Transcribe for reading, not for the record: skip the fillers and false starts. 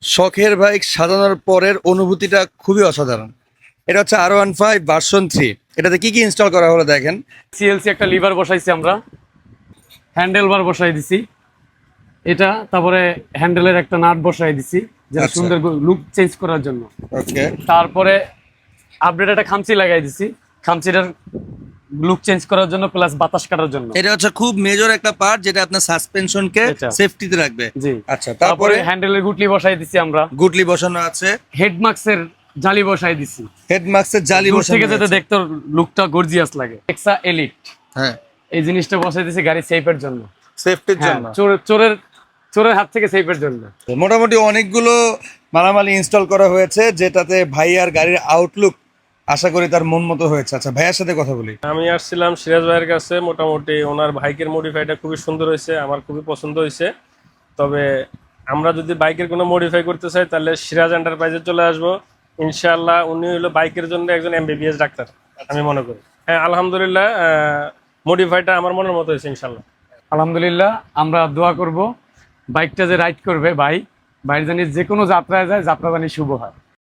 শখের বাইক সাজানোর পরের অনুভূতিটা খুবই অসাধারণ। এটা হচ্ছে R15 ভার্সন 3। এটাতে কি কি ইনস্টল করা হলো দেখেন। সিএলসি একটা লিভার বসাইছি আমরা, হ্যান্ডেল বার বসাই দিছি এটা, তারপরে হ্যান্ডেলের একটা নাট বসাই দিছি যেটা আচ্ছা। সুন্দর লুক চেঞ্জ করার জন্য। ওকে। তারপরে আপডেট একটা খামচি লাগাই দিছি, খামচিটার লুক চেঞ্জ করার জন্য প্লাস বাতাস কাটার জন্য। এটা হচ্ছে খুব মেজর একটা পার্ট যেটা আপনার সাসপেনশনকে এটা। সেফটিতে রাখবে। জি। আচ্ছা, তারপরে তারপরে হ্যান্ডেলের গুটলি বসাই দিছি আমরা, গুটলি বসানো আছে, হেডমার্কসের জালি বসাই দিছি হেডমার্কসের জালি দূর বসানো থেকে যাতে আছে। দেখতে লুকটা গর্জিয়াস লাগে। এক্সা এলিট হ্যাঁ, এই জিনিসটা বসাই দিছি গাড়ি সেফের জন্য। সেফটির হ্যাঁ, জন্য। চোরের হাত থেকে সেফের জন্য। মোটামুটি অনেকগুলো মালামালি ইনস্টল করা হয়েছে যেটাতে ভাইয়ার গাড়ির আউটলুক আশা করি তার মন মতো হয়েছে। আচ্ছা, ভাইয়ার সাথে কথা বলি। আমি আসছিলাম সিরাজ ভাইয়ের কাছে, মোটামুটি ওনার বাইকের মডিফাইটা খুবই সুন্দর হয়েছে, আমার খুবই পছন্দ হয়েছে। তবে আমরা যদি বাইকের কোনো মডিফাই করতে চাই তাহলে সিরাজ এন্টারপ্রাইজে চলে আসবো ইনশাআল্লাহ। উনি হলো বাইকের জন্য একজন এমবিবিএস ডাক্তার আমি মনে করি। হ্যাঁ, আলহামদুলিল্লাহ, মডিফাইটা আমার মনের মতো হয়েছে ইনশাআল্লাহ। আলহামদুলিল্লাহ, আমরা দোয়া করব বাইকটা যে রাইড করবে ভাই, বাইরে জানি যে কোনো যাত্রায় যায়, যাত্রা জানি শুভ হয়।